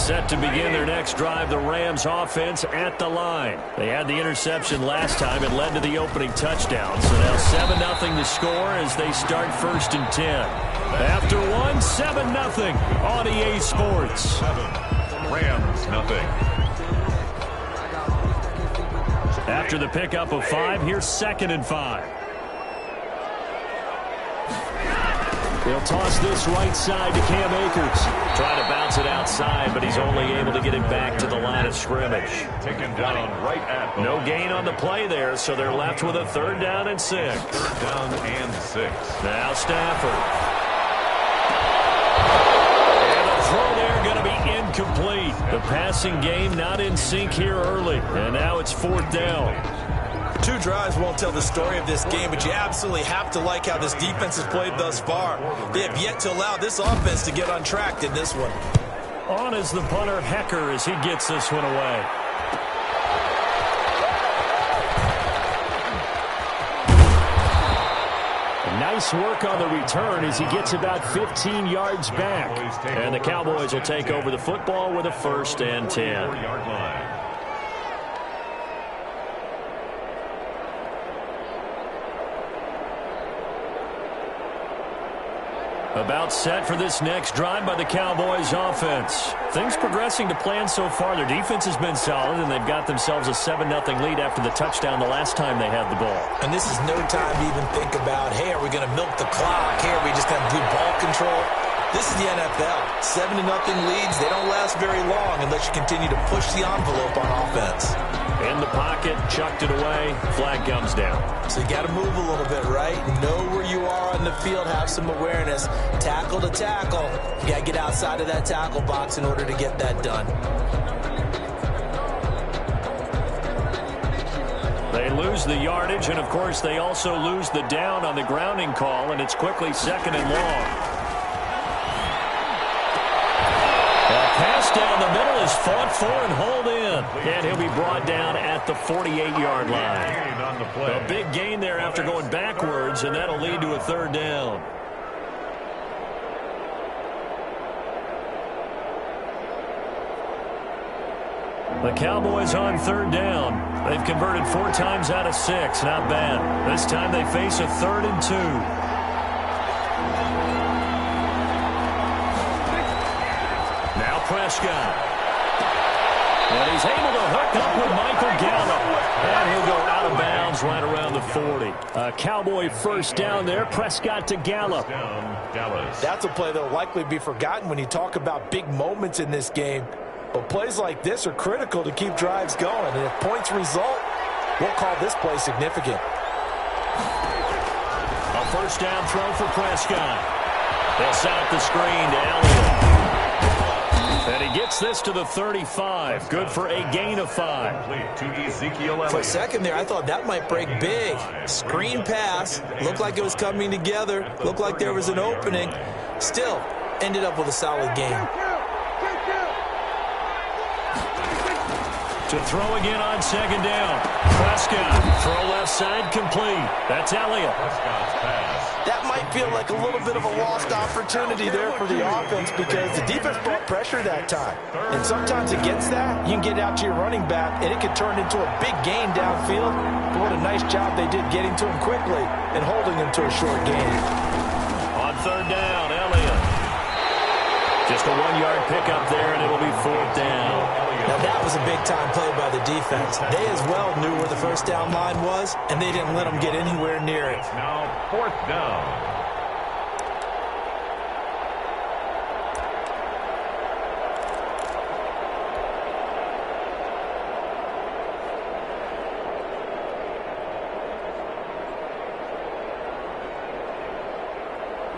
Set to begin their next drive, the Rams offense at the line. They had the interception last time. It led to the opening touchdown. So now 7-0 the score as they start 1st and 10. After one, 7-0 on EA Sports. Rams, nothing. After the pickup of 5, here's 2nd and 5. They'll toss this right side to Cam Akers. Trying to bounce it outside, but he's only able to get it back to the line of scrimmage. Taken down right at home. No gain on the play there, so they're left with a 3rd down and 6. 3rd down and 6. Now Stafford. And the throw there going to be incomplete. The passing game not in sync here early, and now it's 4th down. 2 drives won't tell the story of this game, but you absolutely have to like how this defense has played thus far. They have yet to allow this offense to get untracked in this one. On is the punter, Hecker, as he gets this one away. Nice work on the return as he gets about 15 yards back. And the Cowboys will take over the football with a 1st and 10. About set for this next drive by the Cowboys offense. Things progressing to plan so far. Their defense has been solid, and they've got themselves a 7-0 lead after the touchdown the last time they had the ball. And this is no time to even think about, hey, are we going to milk the clock? Hey, are we just going to do ball control? This is the NFL. 7-0 leads, they don't last very long unless you continue to push the envelope on offense. In the pocket, chucked it away, flag comes down. So you got to move a little bit, right? Know where you are on the field, have some awareness. Tackle to tackle. You got to get outside of that tackle box in order to get that done. They lose the yardage, and of course they also lose the down on the grounding call, and it's quickly 2nd and long. Pass down the middle is fought for and hauled in. And he'll be brought down at the 48-yard line. A big gain there after going backwards, and that'll lead to a 3rd down. The Cowboys on 3rd down. They've converted 4 times out of 6. Not bad. This time they face a 3rd and 2. Prescott. And he's able to hook up with Michael Gallup. And he'll go out of bounds right around the 40. A Cowboy 1st down there. Prescott to Gallup. That's a play that will likely be forgotten when you talk about big moments in this game. But plays like this are critical to keep drives going. And if points result, we'll call this play significant. A 1st down throw for Prescott. They'll set up the screen to Elliott. And he gets this to the 35. Good for a gain of 5. For a second there, I thought that might break big. Screen pass. Looked like it was coming together. Looked like there was an opening. Still, ended up with a solid game. To throw again on 2nd down. Prescott. Throw left side complete. That's Elliott. That might feel like a little bit of a lost opportunity there for the offense because the defense brought pressure that time. And sometimes against that, you can get out to your running back, and it could turn into a big gain downfield. But what a nice job they did getting to him quickly and holding him to a short gain. On 3rd down, Elliott. Just a 1-yard pickup there, and it'll be 4th down. Now that was a big-time play by the defense. They as well knew where the 1st down line was, and they didn't let them get anywhere near it. Now 4th down.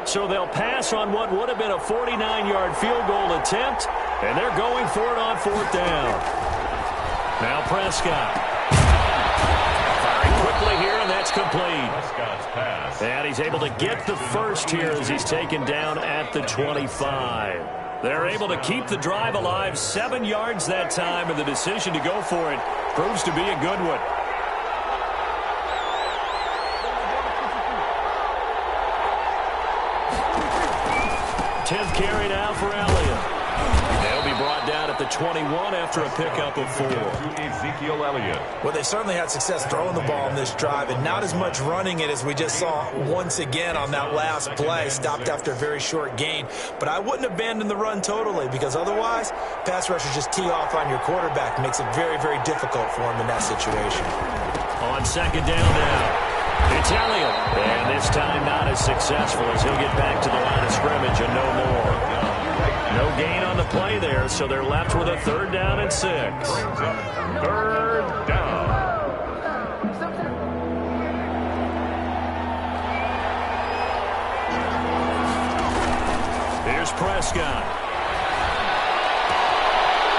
So they'll pass on what would have been a 49-yard field goal attempt, and they're going for it on 4th down. Now Prescott. Firing quickly here, and that's complete. Prescott's pass. And he's able to get the 1st here as he's taken down at the 25. They're able to keep the drive alive, 7 yards that time, and the decision to go for it proves to be a good one. 10th carry now for Elliott. They'll be brought down at the 21 after a pickup of 4. Ezekiel Elliott. Well, they certainly had success throwing the ball in this drive, and not as much running it as we just saw once again on that last play. Stopped after a very short gain. But I wouldn't abandon the run totally, because otherwise, pass rushers just tee off on your quarterback. Makes it very, very difficult for him in that situation. On second down now. It's Elliott, and this time not as successful as he'll get back to the line of scrimmage and no more. No gain on the play there, so they're left with a 3rd down and 6. 3rd down. Here's Prescott.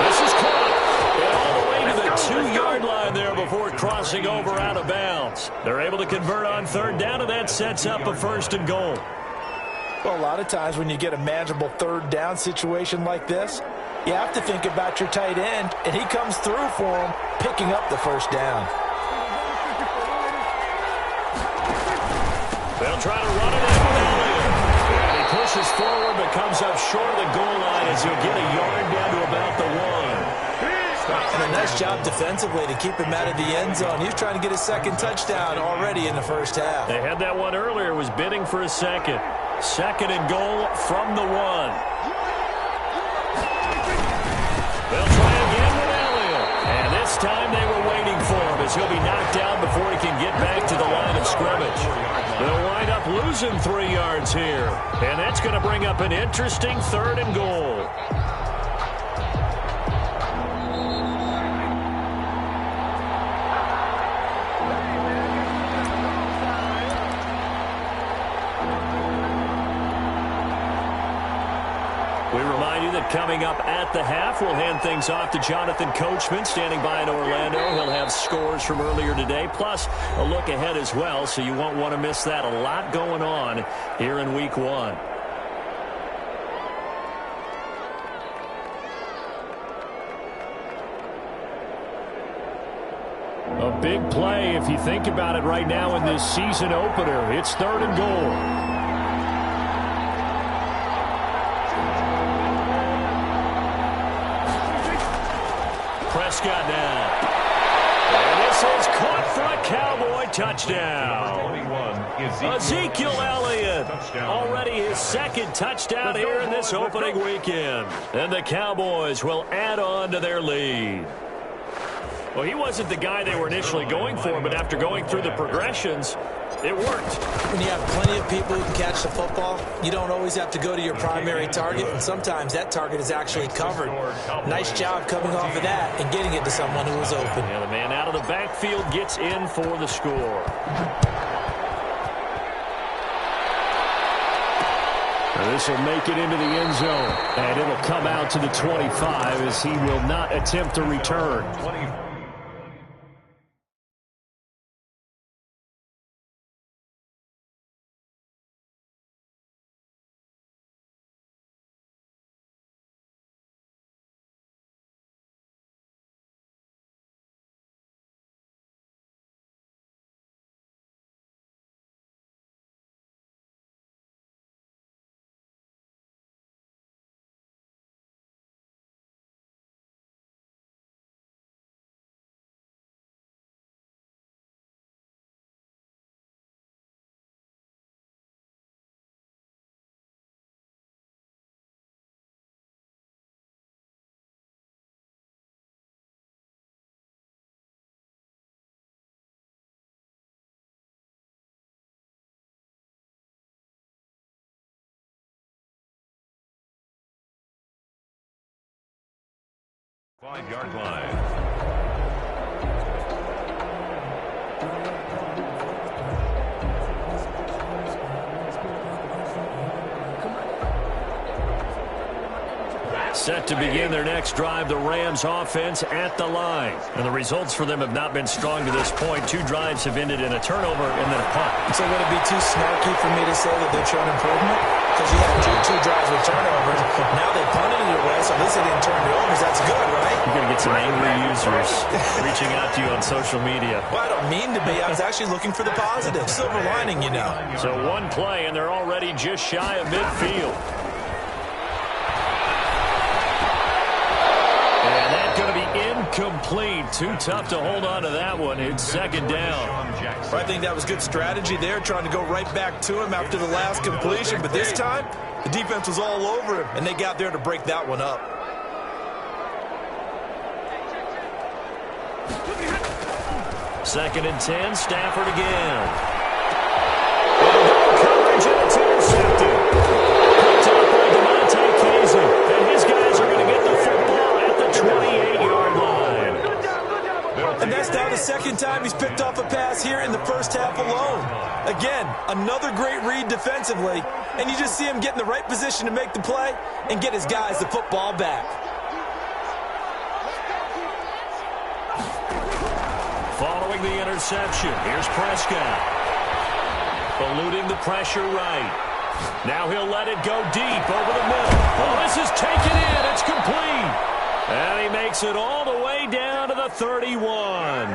This is caught. And all the way to the 2-yard line there before crossing over out of bounds. They're able to convert on 3rd down, and that sets up a 1st and goal. Well, a lot of times when you get a manageable 3rd down situation like this, you have to think about your tight end, and he comes through for him, picking up the 1st down. They'll try to run it in with Elliott. And he pushes forward but comes up short of the goal line as he'll get a yard down to about the 1. And a nice job defensively to keep him out of the end zone. He was trying to get his 2nd touchdown already in the 1st half. They had that one earlier, was bidding for a 2nd. 2nd and goal from the 1. They'll try again with Elliott. And this time they were waiting for him as he'll be knocked down before he can get back to the line of scrimmage. They'll wind up losing 3 yards here. And that's going to bring up an interesting 3rd and goal. We remind you that coming up at the half, we'll hand things off to Jonathan Coachman, standing by in Orlando. He'll have scores from earlier today, plus a look ahead as well, so you won't want to miss that. A lot going on here in Week 1. A big play, if you think about it right now in this season opener. It's 3rd and goal. Prescott now. And this is caught for a Cowboy touchdown. Ezekiel Elliott. Already his 2nd touchdown here in this opening weekend. And the Cowboys will add on to their lead. Well, he wasn't the guy they were initially going for, but after going through the progressions, it worked. When you have plenty of people who can catch the football, you don't always have to go to your primary target, and sometimes that target is actually covered. Nice job coming off of that and getting it to someone who was open. And the man out of the backfield gets in for the score. This will make it into the end zone, and it'll come out to the 25 as he will not attempt to return. Five-yard line. Set to begin their next drive, the Rams offense at the line. And the results for them have not been strong to this point. 2 drives have ended in a turnover and then a punt. So would it be too snarky for me to say that they've shown improvement? Because you had two drives with turnovers. Now they punted it away, so at least they didn't turn it over. That's good, right? You're going to get some angry users reaching out to you on social media. Well, I don't mean to be. I was actually looking for the positive. Silver lining, you know. So one play, and they're already just shy of midfield. incomplete. Too tough to hold on to that one. It's second down. I think that was good strategy there, trying to go right back to him after the last completion. But this time, the defense was all over him, and they got there to break that one up. Second and 10, Stafford again. Coverage, and it's intercepted. Picked up by Demonte Casey, and his guys are going to get the football at the 28-yard line. And that's now the second time he's picked off a pass here in the first half alone. Again, another great read defensively, and you just see him get in the right position to make the play and get his guys the football back. Following the interception, here's Prescott. Eluding the pressure right. Now he'll let it go deep over the middle. Oh, this is taken in. It's complete. And he makes it all the way down to the 31.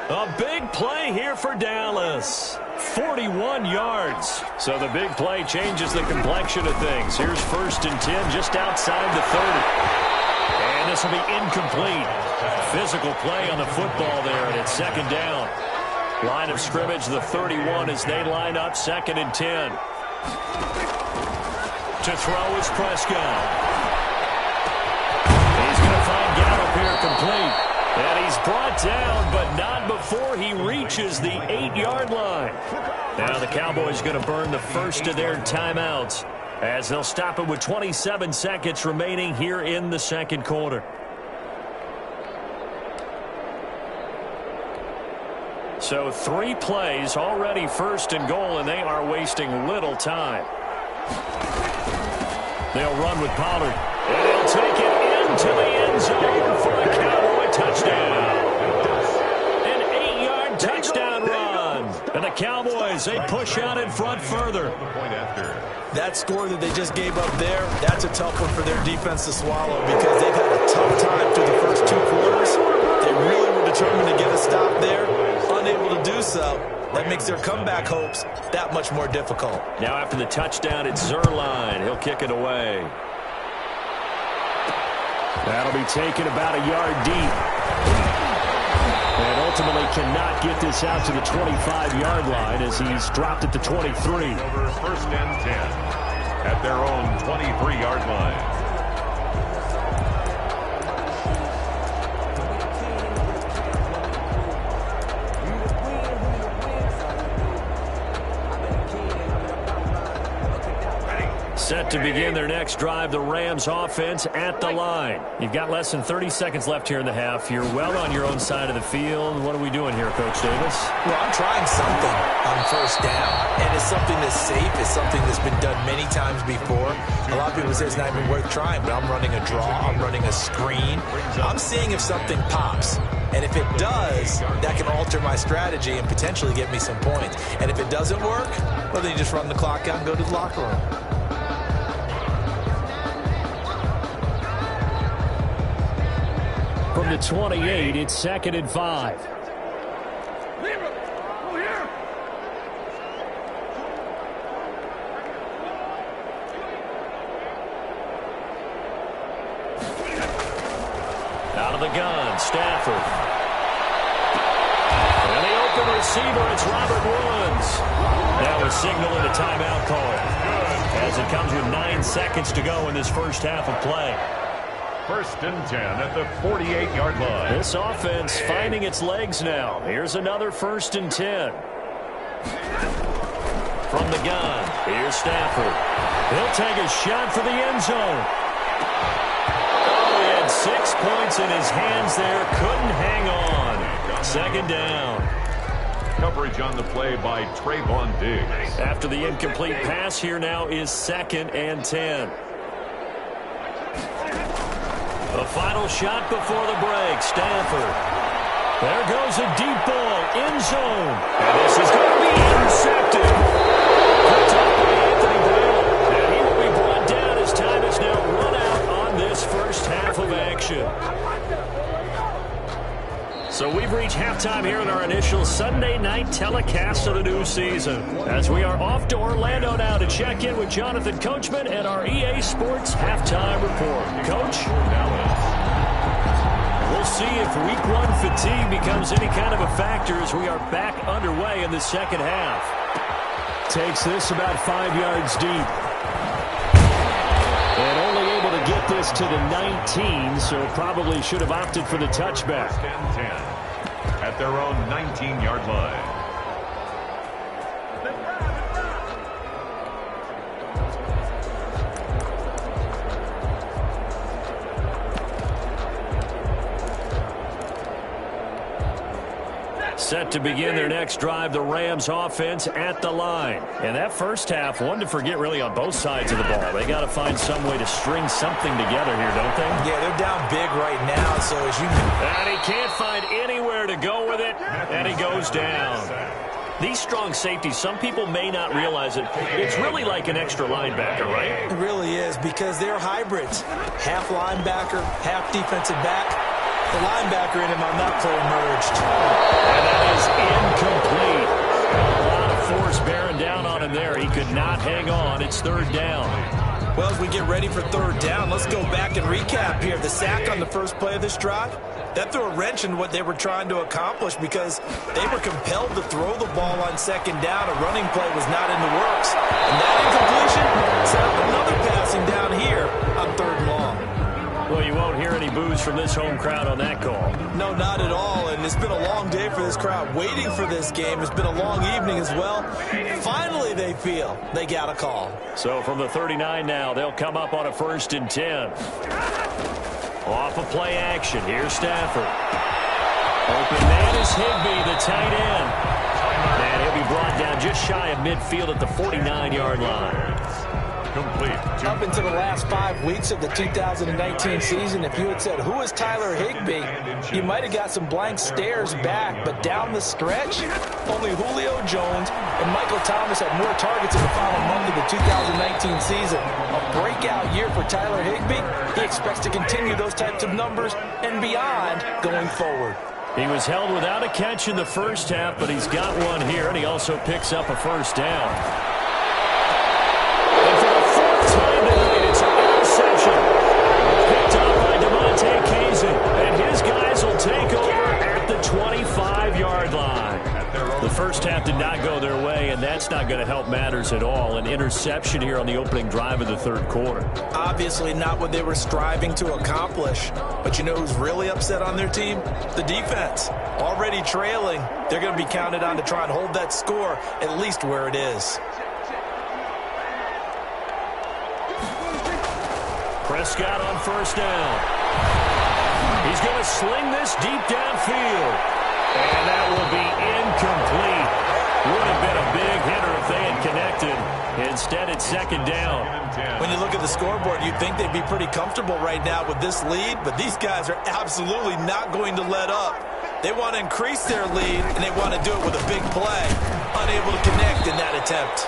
A big play here for Dallas. 41 yards. So the big play changes the complexion of things. Here's first and 10 just outside the 30. And this will be incomplete. Physical play on the football there, and it's second down. Line of scrimmage, the 31, as they line up second and 10. To throw is Prescott. He's going to find Gallup here complete. And he's brought down, but not before he reaches the 8-yard line. Now the Cowboys going to burn the first of their timeouts, as they'll stop it with 27 seconds remaining here in the second quarter. So 3 plays already first and goal, and they are wasting little time. They'll run with Pollard, and he'll take it into the end zone for a Cowboy touchdown. An 8-yard touchdown run. And the Cowboys, they push out in front further. That score that they just gave up there, that's a tough one for their defense to swallow, because they've had a tough time through the first 2 quarters. They really were determined to get a stop there. Unable to do so, that makes their comeback hopes that much more difficult. Now after the touchdown, it's Zerline. He'll kick it away. That'll be taken about a yard deep. And ultimately cannot get this out to the 25-yard line, as he's dropped at the 23. First and 10 at their own 23-yard line. Set to begin their next drive, the Rams offense at the line. You've got less than 30 seconds left here in the half. You're well on your own side of the field. What are we doing here, Coach Davis? Well, I'm trying something on first down, and it's something that's safe. It's something that's been done many times before. A lot of people say it's not even worth trying, but I'm running a draw. I'm running a screen. I'm seeing if something pops. And if it does, that can alter my strategy and potentially get me some points. And if it doesn't work, well, then you just run the clock out and go to the locker room. From the 28, it's second and 5. Out of the gun, Stafford. And the open receiver, it's Robert Woods. That was signaling a timeout call, as it comes with 9 seconds to go in this first half of play. First and 10 at the 48-yard line. This offense finding its legs now. Here's another first and 10. From the gun, here's Stafford. He'll take a shot for the end zone. Oh, he had 6 points in his hands there. Couldn't hang on. Second down. Coverage on the play by Trayvon Diggs. After the incomplete pass, here now is second and 10. The final shot before the break, Stafford. There goes a deep ball, end zone. And this is going to be intercepted. Picked up by Anthony Brown. And he will be brought down as time is now run out on this first half of action. So we've reached halftime here in our initial Sunday night telecast of the new season, as we are off to Orlando now to check in with Jonathan Coachman and our EA Sports halftime report. Coach? We'll see if week one fatigue becomes any kind of a factor as we are back underway in the second half. Takes this about 5 yards deep. And only able to get this to the 19, so probably should have opted for the touchback. 10 at their own 19-yard line. Set to begin their next drive, the Rams offense at the line. And that first half, one to forget really on both sides of the ball. They got to find some way to string something together here, don't they? Yeah, they're down big right now, so as you know. And he can't find anywhere to go with it, and he goes down. These strong safeties, some people may not realize it. It's really like an extra linebacker, right? It really is, because they're hybrids. Half linebacker, half defensive back. The linebacker in him on that play emerged. And that is incomplete. A lot of force bearing down on him there. He could not hang on. It's third down. Well, as we get ready for third down, let's go back and recap here. The sack on the first play of this drive, that threw a wrench in what they were trying to accomplish because they were compelled to throw the ball on second down. A running play was not in the works. And that incompletion set up another passing down here on third and long. Well, you won't hear any boos from this home crowd on that call. No, not at all. And it's been a long day for this crowd waiting for this game. It's been a long evening as well. Finally, they feel they got a call. So from the 39 now, they'll come up on a 1st and 10. Off of play action. Here's Stafford. Open man is Higbee, the tight end. And he'll be brought down just shy of midfield at the 49-yard line. Complete. Up into the last 5 weeks of the 2019 season, if you had said, who is Tyler Higbee, you might have got some blank stares back. But down the stretch, only Julio Jones and Michael Thomas had more targets in the final month of the 2019 season. A breakout year for Tyler Higbee. He expects to continue those types of numbers and beyond going forward. He was held without a catch in the first half, but he's got one here, and he also picks up a first down. And his guys will take over at the 25-yard line. The first half did not go their way, and that's not going to help matters at all. An interception here on the opening drive of the third quarter. Obviously not what they were striving to accomplish. But you know who's really upset on their team? The defense. Already trailing. They're going to be counted on to try and hold that score at least where it is. Prescott on first down. He's going to sling this deep downfield. And that will be incomplete. Would have been a big hitter if they had connected. Instead, it's second down. When you look at the scoreboard, you'd think they'd be pretty comfortable right now with this lead, but these guys are absolutely not going to let up. They want to increase their lead, and they want to do it with a big play. Unable to connect in that attempt.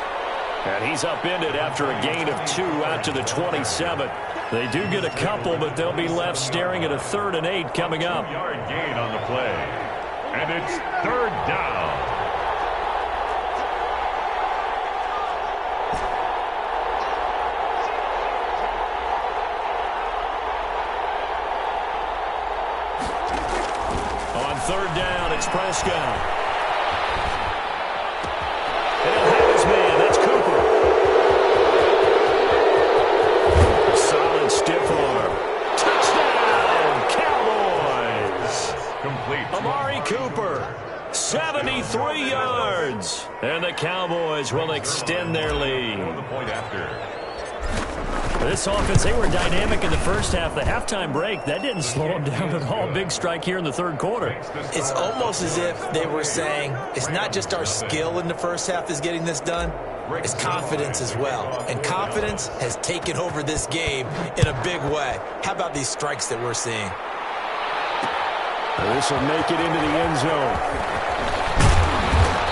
And he's upended after a gain of 2 out to the 27. They do get a couple, but they'll be left staring at a 3rd and 8 coming up. Yard gain on the play. And it's third down. On third down, it's Prescott. He'll have his man. That's Cooper. Solid stiff arm. Touchdown, Cowboys. Complete. Amari Cooper, 73 yards. And the Cowboys will extend their lead. The point after. This offense, they were dynamic in the first half. The halftime break, that didn't slow them down at all. Big strike here in the third quarter. It's almost as if they were saying, it's not just our skill in the first half that's getting this done, it's confidence as well. And confidence has taken over this game in a big way. How about these strikes that we're seeing? This will make it into the end zone.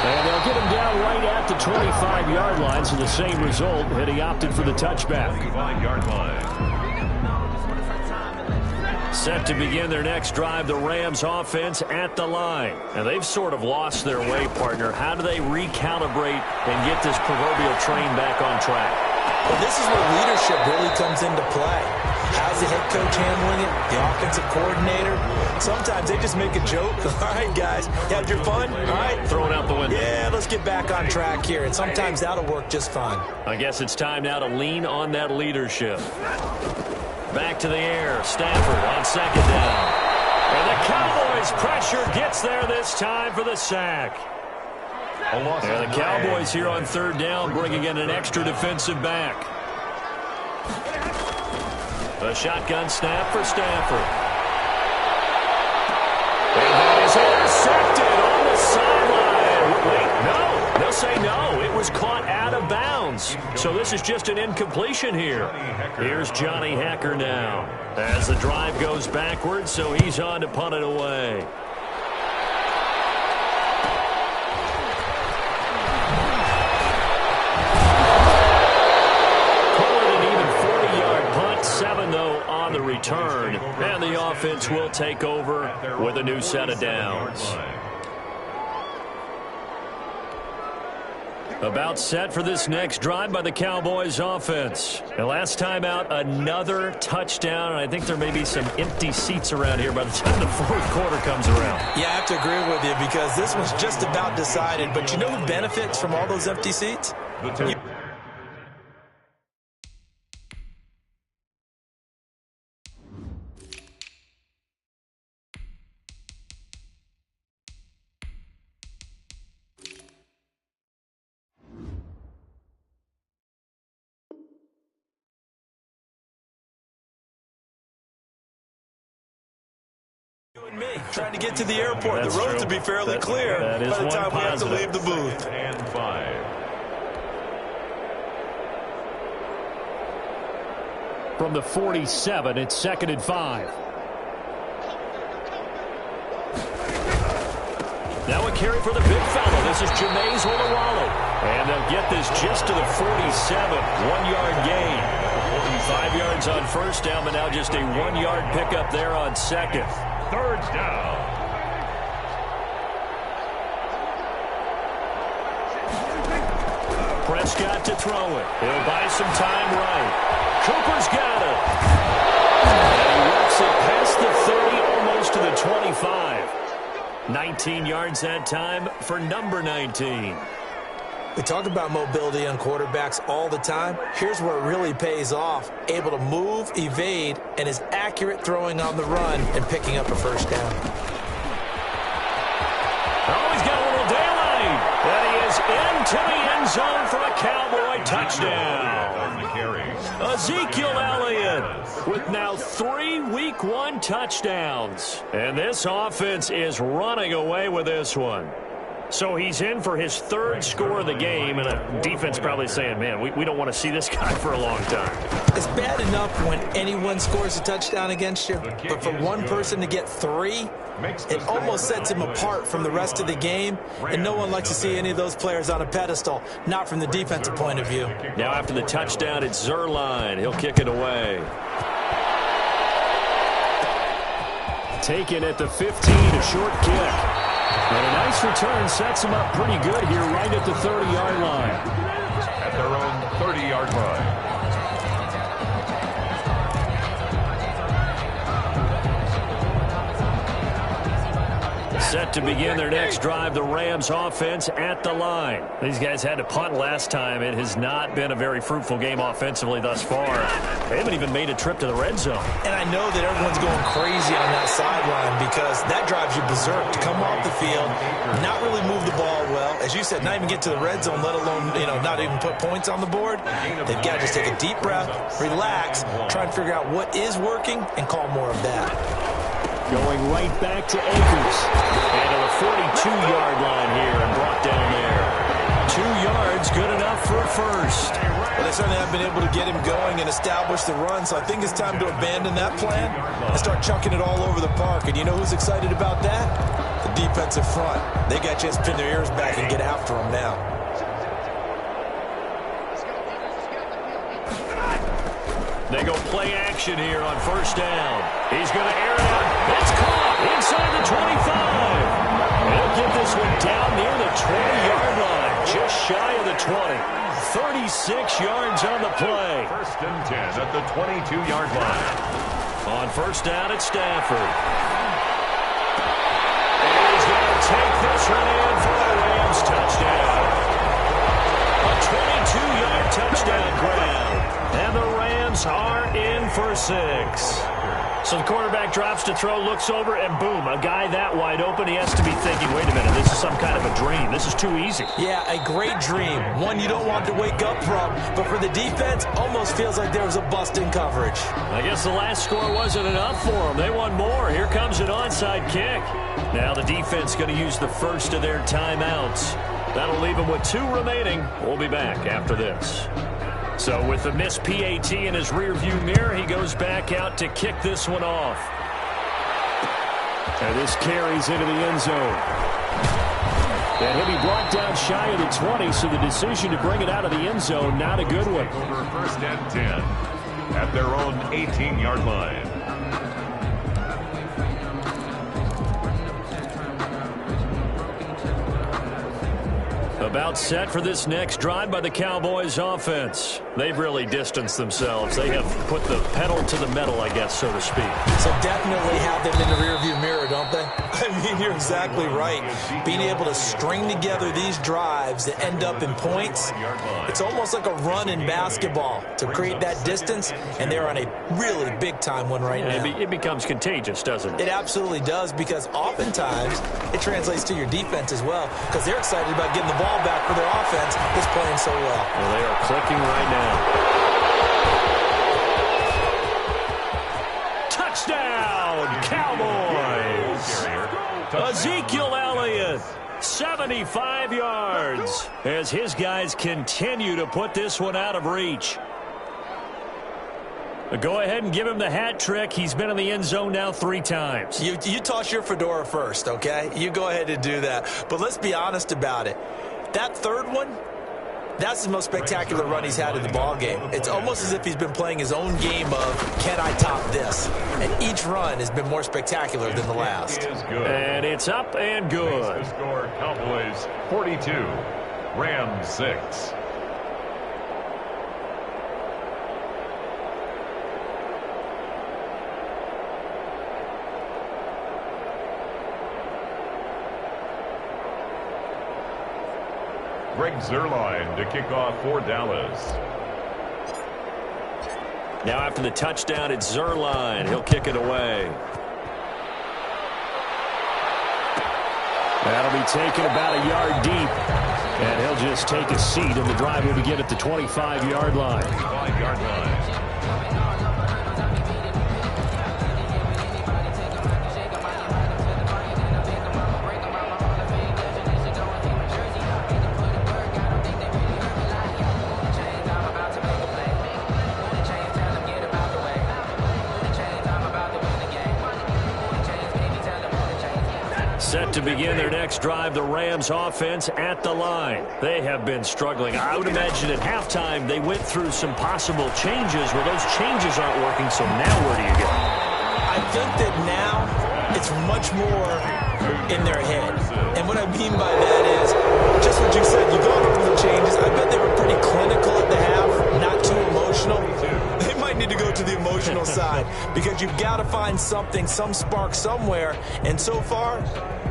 And they'll get him down right at the 25-yard line, so the same result, and he opted for the touchback. 25-yard line. Set to begin their next drive, the Rams offense at the line. And they've sort of lost their way, partner. How do they recalibrate and get this proverbial train back on track? Well, this is where leadership really comes into play. guy's the head coach handling it, the offensive coordinator. Sometimes they just make a joke. All right, guys, you had your fun? All right. Thrown out the window. Yeah, let's get back on track here. And sometimes that'll work just fine. I guess it's time now to lean on that leadership. Back to the air. Stafford on second down. And the Cowboys' pressure gets there this time for the sack. And the Cowboys here on third down bringing in an extra defensive back. A shotgun snap for Stafford. And that is intercepted on the sideline. Wait, no. They'll say no. It was caught out of bounds. So this is just an incompletion here. Here's Johnny Hacker now. As the drive goes backwards, so he's on to punt it away. The return, and the offense will take over with a new set of downs. About set for this next drive by the Cowboys offense. And last time out, another touchdown, and I think there may be some empty seats around here by the time the fourth quarter comes around. Yeah, I have to agree with you because this one's just about decided, but you know who benefits from all those empty seats? Me trying to get to the airport. The roads will be fairly clear by the time we have to leave the booth. And 5. From the 47, it's 2nd and 5. Now a carry for the big fella. This is Jameis Olawale. And they'll get this just to the 47. 1-yard gain. 5 yards on first down, but now just a 1-yard pickup there on second. Third down. Prescott to throw it. He'll buy some time right. Cooper's got it. And he works it past the 30, almost to the 25. 19 yards that time for number 19. We talk about mobility on quarterbacks all the time. Here's where it really pays off. Able to move, evade, and is accurate throwing on the run and picking up a first down. Oh, he's got a little daylight. And he is into the end zone for a Cowboy touchdown. Ezekiel Elliott with now 3 Week 1 touchdowns. And this offense is running away with this one. So he's in for his 3rd score of the game, and a defense probably saying, man, we don't want to see this guy for a long time. It's bad enough when anyone scores a touchdown against you, but for one person to get 3, it almost sets him apart from the rest of the game, and no one likes to see any of those players on a pedestal, not from the defensive point of view. Now after the touchdown, it's Zerline. He'll kick it away. Taken at the 15, a short kick. And a nice return sets him up pretty good here right at the 30-yard line. At their own 30-yard line. Set to begin their next drive, the Rams offense at the line. These guys had to punt last time. It has not been a very fruitful game offensively thus far. They haven't even made a trip to the red zone. And I know that everyone's going crazy on that sideline because that drives you berserk to come off the field, not really move the ball well. As you said, not even get to the red zone, let alone, not even put points on the board. They've got to just take a deep breath, relax, try and figure out what is working and call more of that. Going right back to Akers. And to the 42-yard line here and brought down there. 2 yards, good enough for a first. Well, they certainly have been able to get him going and establish the run, so I think it's time to abandon that plan and start chucking it all over the park. And you know who's excited about that? The defensive front. They got a chance to pin their ears back and get after him now. They go play action here on first down. He's going to air it out. It's caught inside the 25. He'll get this one down near the 20-yard line, just shy of the 20. 36 yards on the play. First and 10 at the 22-yard line. On first down at Stafford. And he's going to take this one in for a Rams touchdown. A 22-yard touchdown grab. And the Rams are in for 6. So the quarterback drops to throw, looks over, and boom, a guy that wide open. He has to be thinking, wait a minute, this is some kind of a dream. This is too easy. Yeah, a great dream. One you don't want to wake up from. But for the defense, almost feels like there was a bust in coverage. I guess the last score wasn't enough for them. They want more. Here comes an onside kick. Now the defense going to use the first of their timeouts. That'll leave them with 2 remaining. We'll be back after this. So with the missed PAT in his rearview mirror, he goes back out to kick this one off. And this carries into the end zone. And he'll be brought down shy of the 20, so the decision to bring it out of the end zone, not a good one. Over first and 10 at their own 18-yard line. About set for this next drive by the Cowboys offense. They've really distanced themselves. They have put the pedal to the metal, I guess, so to speak. So definitely have them in the rearview mirror, don't they? I mean, you're exactly right. Being able to string together these drives that end up in points, it's almost like a run in basketball to create that distance, and they're on a really big-time one right now. It becomes contagious, doesn't it? It absolutely does, because oftentimes it translates to your defense as well, because they're excited about getting the ball back for their offense is playing so well. Well, they are clicking right now. Touchdown, Cowboys! Ezekiel Elliott, 75 yards, as his guys continue to put this one out of reach. Go ahead and give him the hat trick. He's been in the end zone now 3 times. You toss your fedora first, okay? You go ahead and do that. But let's be honest about it. That third one, that's the most spectacular run he's had in the ballgame. It's almost as if he's been playing his own game of, can I top this? And each run has been more spectacular than the last. And it's up and good. The score, Cowboys 42, Rams 6. Greg Zuerlein to kick off for Dallas. Now after the touchdown, it's Zuerlein. He'll kick it away. That'll be taken about a yard deep. And he'll just take a seat, and the drive will begin at the 25-yard line. 25-yard line. Set to begin their next drive, the Rams offense at the line. They have been struggling. I would imagine at halftime they went through some possible changes where those changes aren't working, so now where do you go? I think that now it's much more in their head. And what I mean by that is just what you said. You've gone over the changes. I bet they were pretty clinical at the half, not too emotional. They might need to go to the emotional side because you've got to find something, some spark somewhere. And so far,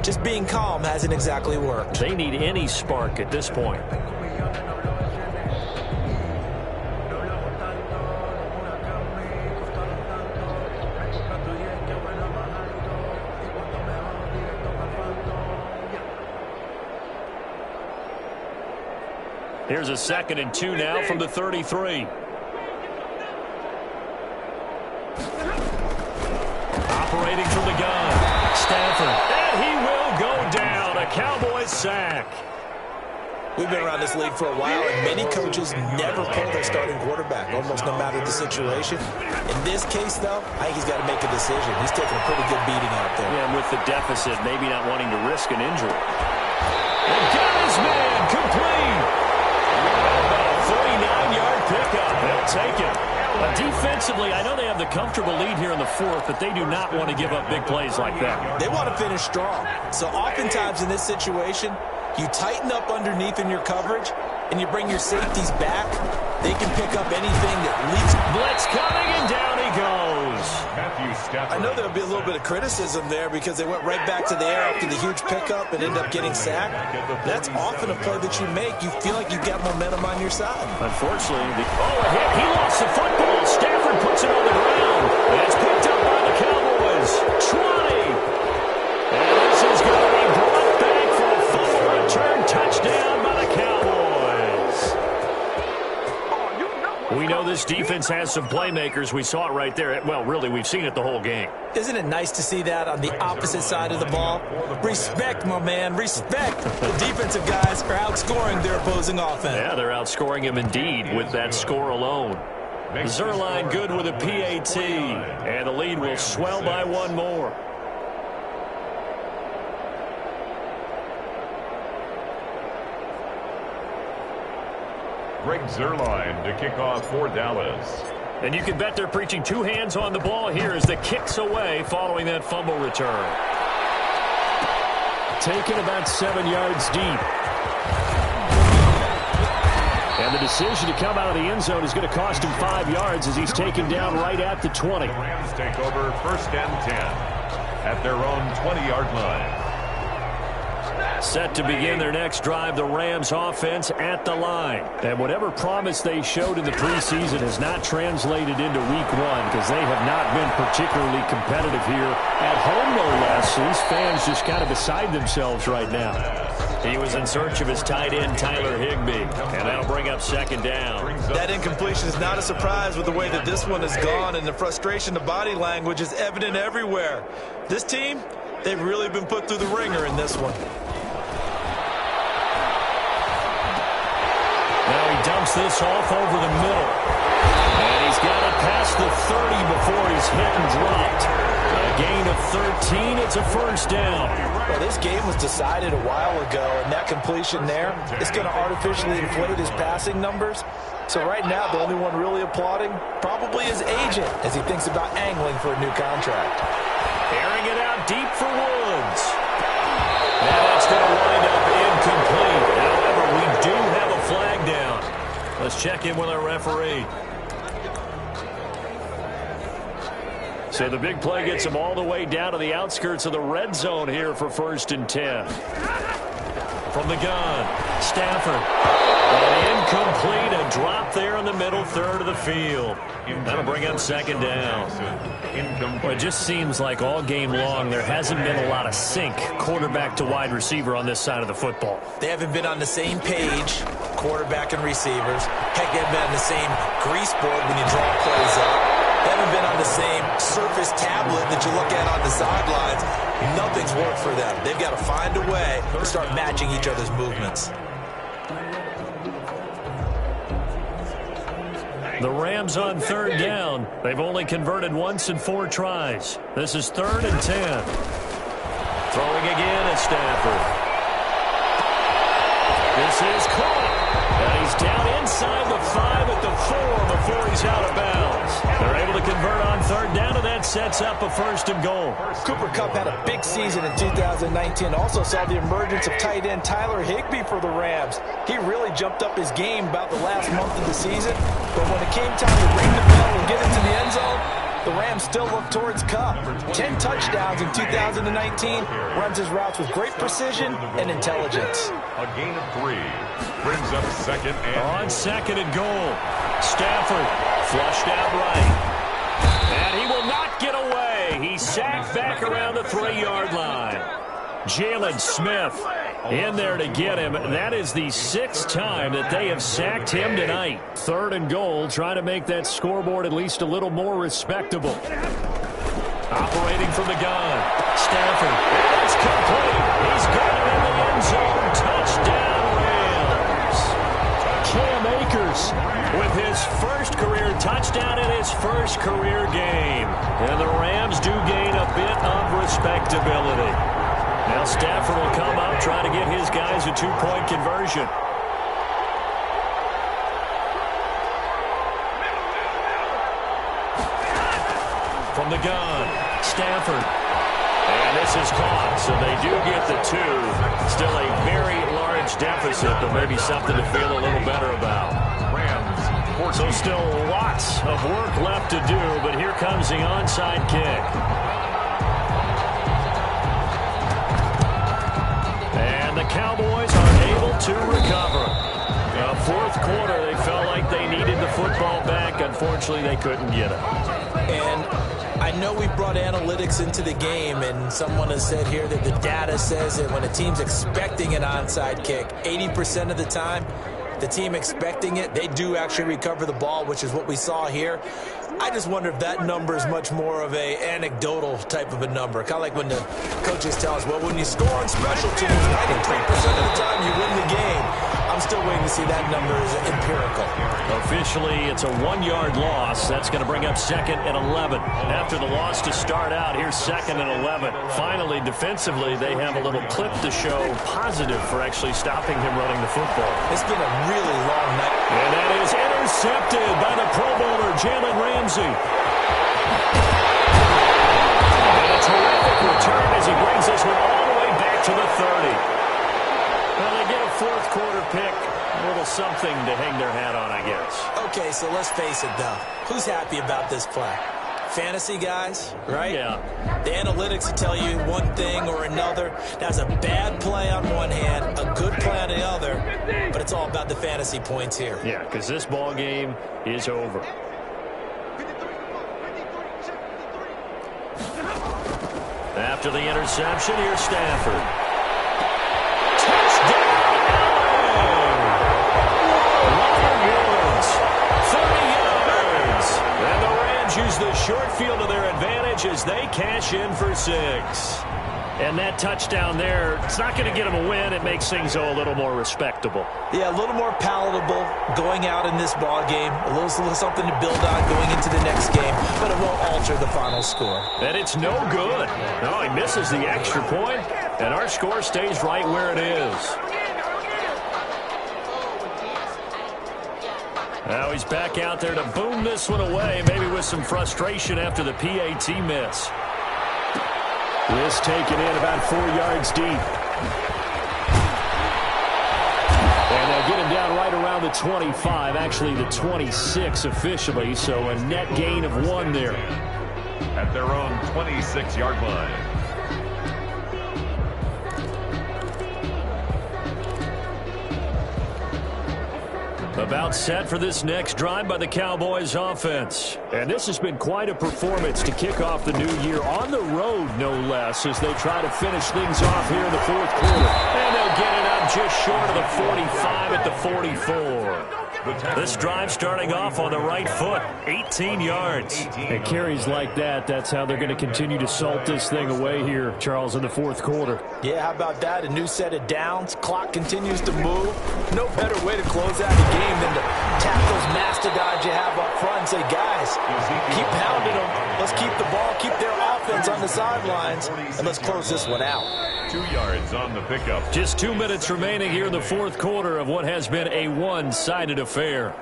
just being calm hasn't exactly worked. They need any spark at this point. Here's a 2nd and 2 now from the 33. Operating from the gun, Stafford, and he will go down. A Cowboys sack. We've been around this league for a while, and many coaches never pull their starting quarterback, almost no matter the situation. In this case, though, I think he's got to make a decision. He's taking a pretty good beating out there. Yeah, and with the deficit, maybe not wanting to risk an injury. And got his man complete. 49-yard pickup. They'll take it. Defensively, I know they have the comfortable lead here in the fourth, but they do not want to give up big plays like that. They want to finish strong. So oftentimes in this situation, you tighten up underneath in your coverage, and you bring your safeties back. They can pick up anything that leaks. Blitz coming, and down he goes. I know there'll be a little bit of criticism there because they went right back to the air after the huge pickup and end up getting sacked. That's often a play that you make. You feel like you've got momentum on your side. Unfortunately, a hit. He lost the football. Stafford puts it on the ground. It's picked up by the Cowboys. 20. And this is going to be brought back for a fumble return touchdown by the Cowboys. We know this defense has some playmakers. We saw it right there. Well, really, we've seen it the whole game. Isn't it nice to see that on the opposite side of the ball? Respect, my man, respect. The defensive guys are outscoring their opposing offense. Yeah, they're outscoring him indeed with that score alone. Zerline good with a PAT, and the lead will swell by one more. Greg Zerline to kick off for Dallas. And you can bet they're preaching two hands on the ball here as the kick's away following that fumble return. Taken about 7 yards deep. And the decision to come out of the end zone is going to cost him 5 yards as he's taken down right at the 20. The Rams take over 1st and 10 at their own 20-yard line. Set to begin their next drive, the Rams offense at the line. And whatever promise they showed in the preseason has not translated into week one because they have not been particularly competitive here at home, no less. These fans just kind of beside themselves right now. He was in search of his tight end, Tyler Higbee, and that'll bring up 2nd down. That incompletion is not a surprise with the way that this one has gone, and the frustration, the body language is evident everywhere. This team, they've really been put through the ringer in this one. Now he dumps this off over the middle. And he's got it past the 30 before he's hit and dropped. A gain of 13. It's a 1st down. Well, this game was decided a while ago, and that completion there is going to artificially inflate his passing numbers. So right now, the only one really applauding probably his agent as he thinks about angling for a new contract. Airing it out deep for Woods. And that's going to wind up incomplete. However, we do have a flag down. Let's check in with our referee. So the big play gets him all the way down to the outskirts of the red zone here for 1st and 10. From the gun, Stafford. And incomplete, a drop there in the middle third of the field. That'll bring up 2nd down. Well, it just seems like all game long there hasn't been a lot of sync quarterback to wide receiver on this side of the football. They haven't been on the same page, quarterback and receivers. Heck, they haven't been on the same grease board when you draw plays up. They haven't been on the same Surface tablet that you look at on the sidelines. Nothing's worked for them. They've got to find a way to start matching each other's movements. The Rams on 3rd down. They've only converted once in 4 tries. This is 3rd and 10. Throwing again at Stafford. This is caught. And he's down inside the 5 at the 4 before he's out of bounds. They're able to convert on 3rd down, and that sets up a 1st and goal. Cooper Kupp had a big season in 2019. Also saw the emergence of tight end Tyler Higbee for the Rams. He really jumped up his game about the last month of the season. But when it came time to ring the bell and get into the end zone, the Rams still look towards Kupp. 10 touchdowns in 2019. Runs his routes with great precision and intelligence. A gain of 3 brings up 2nd and on 2nd and goal. Stafford flushed out right. And he will not get away. He's sacked back around the 3-yard line. Jalen Smith in there to get him. That is the 6th time that they have sacked him tonight. 3rd and goal, trying to make that scoreboard at least a little more respectable. Operating from the gun. Stafford. It's complete. He's got it in the end zone. Touchdown, Rams. Cam Akers with his 1st career touchdown in his 1st career game. And the Rams do gain a bit of respectability. Now Stafford will come up, trying to get his guys a 2-point conversion. from the gun. Stafford. And this is caught, so they do get the 2. Still a very large deficit, but maybe something to feel a little better about. Rams, so still lots of work left to do, but here comes the onside kick. And the Cowboys are able to recover. Fourth quarter, they felt like they needed the football back. Unfortunately, they couldn't get it. And I know we brought analytics into the game, and someone has said here that the data says that when a team's expecting an onside kick, 80% of the time, the team expecting it, they do actually recover the ball, which is what we saw here. I just wonder if that number is much more of a anecdotal type of a number. Kind of like when the coaches tell us, well, when you score on special teams, 93% of the time you win the game. I'm still waiting to see that number is empirical. Officially, it's a 1-yard loss. That's going to bring up 2nd and 11. After the loss to start out, here's 2nd and 11. Finally, defensively, they have a little clip to show positive for actually stopping him running the football. It's been a really long night. And that is intercepted by the Pro Bowler, Jalen Ramsey. And a terrific return as he brings this one all the way back to the 30. Well, they get a fourth quarter pick. A little something to hang their hat on, I guess. Okay, so let's face it, though. Who's happy about this play? Fantasy guys, right? Yeah. The analytics will tell you one thing or another. That's a bad play on one hand, a good play on the other, but it's all about the fantasy points here. Yeah, because this ball game is over. After the interception, here's Stafford. Use the short field to their advantage as they cash in for 6. And that touchdown there, it's not going to get them a win. It makes things a little more respectable. Yeah, a little more palatable going out in this ball game. A little something to build on going into the next game, but it won't alter the final score. And it's no good. No, he misses the extra point, and our score stays right where it is. Now he's back out there to boom this one away, maybe with some frustration after the PAT miss. This taken in about 4 yards deep. And they'll get him down right around the 25, actually the 26 officially, so a net gain of 1 there. At their own 26-yard line. About set for this next drive by the Cowboys offense. And this has been quite a performance to kick off the new year on the road, no less, as they try to finish things off here in the fourth quarter. And they'll get it up just short of the 45 at the 44. This drive starting off on the right foot, 18 yards. And carries like that, that's how they're going to continue to salt this thing away here, Charles, in the fourth quarter. Yeah, how about that? A new set of downs. Clock continues to move. No better way to close out the game than to tap those mastodons you have up front and say, guys, keep pounding them. Let's keep the ball, keep their offense on the sidelines, and let's close this one out. 2 yards on the pickup. Just 2 minutes remaining here in the fourth quarter of what has been a one-sided affair.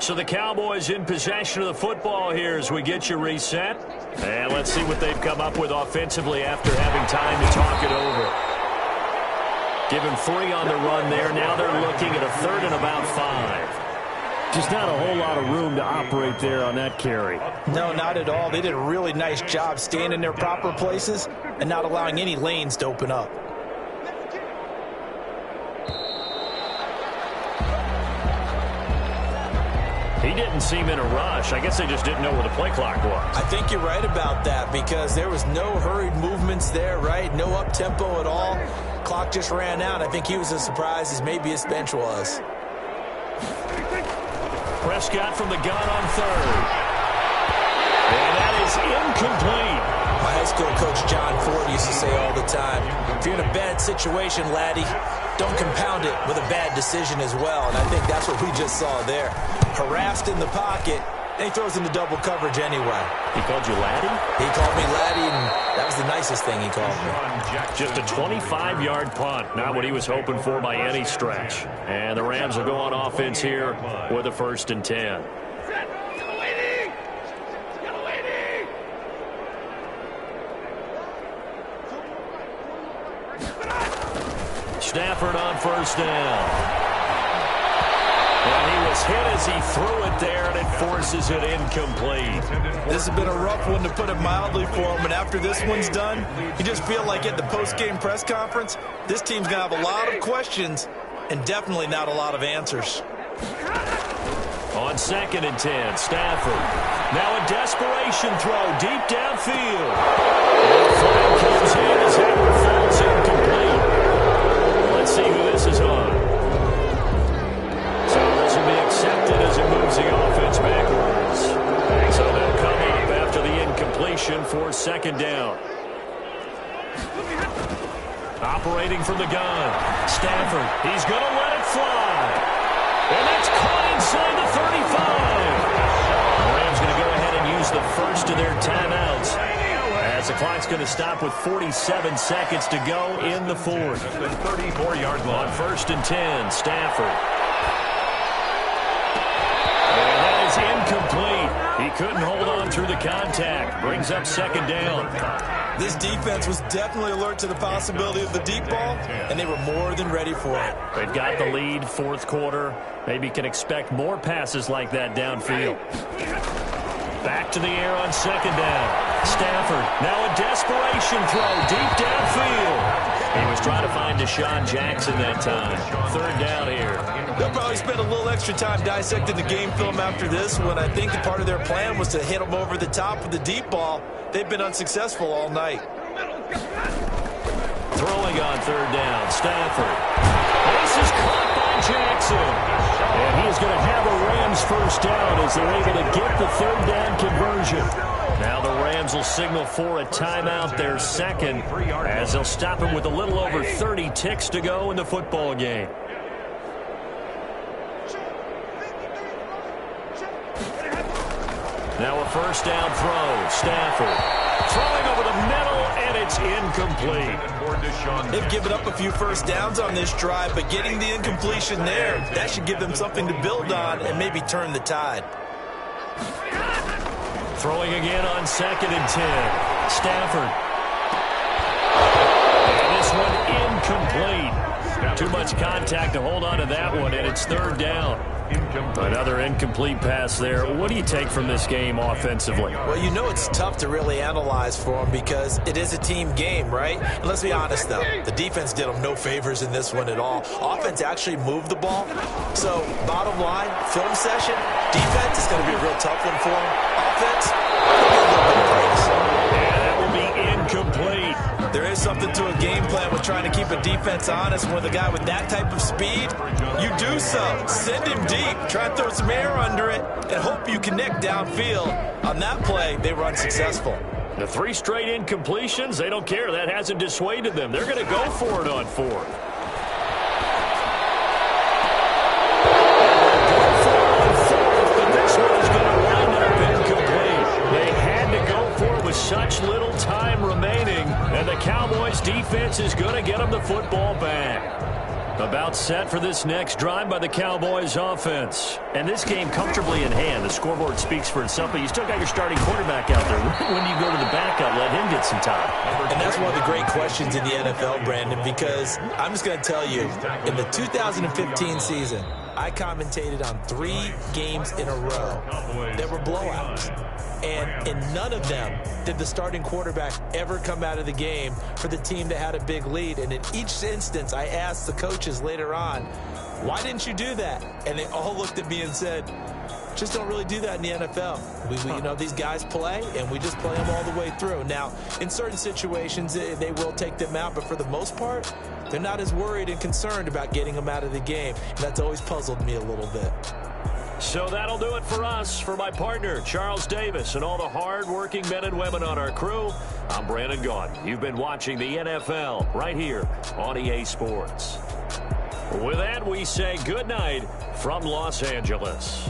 So the Cowboys in possession of the football here as we get you reset. And let's see what they've come up with offensively after having time to talk it over. Give him 3 on the run there. Now they're looking at a 3rd and about 5. Just not a whole lot of room to operate there on that carry. No, not at all. They did a really nice job staying in their proper places and not allowing any lanes to open up. He didn't seem in a rush. I guess they just didn't know where the play clock was. I think you're right about that because there was no hurried movements there, right? No up-tempo at all. Clock just ran out. I think he was as surprised as maybe his bench was. Prescott from the gun on 3rd. And that is incomplete. My high school coach John Ford used to say all the time, if you're in a bad situation, laddie, don't compound it with a bad decision as well. And I think that's what we just saw there. Harassed in the pocket, and he throws into double coverage anyway. He called you laddie? He called me laddie, and that was the nicest thing he called me. Just a 25-yard punt, not what he was hoping for by any stretch. And the Rams will go on offense here with a 1st and 10. Stafford on first down. And he was hit as he threw it there, and it forces it incomplete. This has been a rough one, to put it mildly, for him. And after this one's done, you just feel like at the post-game press conference, this team's going to have a lot of questions and definitely not a lot of answers. On 2nd and 10, Stafford. Now a desperation throw deep downfield. And the flag comes in as that falls incomplete. Let's see who this is on. So this will be accepted as it moves the offense backwards. So they'll come up after the incompletion for 2nd down. Operating from the gun. Stafford, he's going to let it fly. And that's caught inside the 35. The Rams going to go ahead and use the first of their timeouts, as the clock's going to stop with 47 seconds to go in the 4th. 34-yard line. On 1st and 10, Stafford. And that is incomplete. He couldn't hold on through the contact. Brings up 2nd down. This defense was definitely alert to the possibility of the deep ball, and they were more than ready for it. They've got the lead, 4th quarter. Maybe can expect more passes like that downfield. Back to the air on 2nd down. Stafford, now a desperation throw deep downfield. He was trying to find Deshaun Jackson that time. 3rd down here. They'll probably spend a little extra time dissecting the game film after this one. I think part of their plan was to hit them over the top with the deep ball. They've been unsuccessful all night. Throwing on 3rd down, Stafford. This is caught by Jackson. And he is going to have a Rams first down as they're able to get the 3rd down conversion. Now the Rams will signal for a timeout, their 2nd, as they'll stop him with a little over 30 ticks to go in the football game. Now a 1st down throw. Stafford throwing over the middle, and it's incomplete. They've given up a few first downs on this drive, but getting the incompletion there, that should give them something to build on and maybe turn the tide. Throwing again on 2nd and 10. Stafford. And this one incomplete. Too much contact to hold on to that one, and it's 3rd down. Another incomplete pass there. What do you take from this game offensively? Well, you know it's tough to really analyze for them because it is a team game, right? And let's be honest, though. The defense did them no favors in this one at all. Offense actually moved the ball. So, bottom line, film session, defense is going to be a real tough one for them. Offense, they'll be a little bit of praise. Yeah, that will be incomplete. There is something to a game plan with trying to keep a defense honest. With a guy with that type of speed, you do so. Send him deep. Try and throw some air under it and hope you connect downfield. On that play, they were unsuccessful. The 3 straight incompletions, they don't care. That hasn't dissuaded them. They're going to go for it on 4th. But this one is going to wind up incomplete. They had to go for it with such little time remaining, and the Cowboys defense is going to get them the football back. About set for this next drive by the Cowboys offense. And this game comfortably in hand. The scoreboard speaks for itself, but you still got your starting quarterback out there. When do you go to the backup, let him get some time? And that's one of the great questions in the NFL, Brandon, because I'm just going to tell you, in the 2015 season, I commentated on 3 games in a row that were blowouts. And in none of them did the starting quarterback ever come out of the game for the team that had a big lead. And in each instance, I asked the coaches later on, why didn't you do that? And they all looked at me and said, just don't really do that in the NFL. We you know, these guys play, and we just play them all the way through. Now, in certain situations, they will take them out, but for the most part, they're not as worried and concerned about getting them out of the game. And that's always puzzled me a little bit. So that'll do it for us. For my partner, Charles Davis, and all the hard-working men and women on our crew, I'm Brandon Gaudin. You've been watching the NFL right here on EA Sports. With that, we say good night from Los Angeles.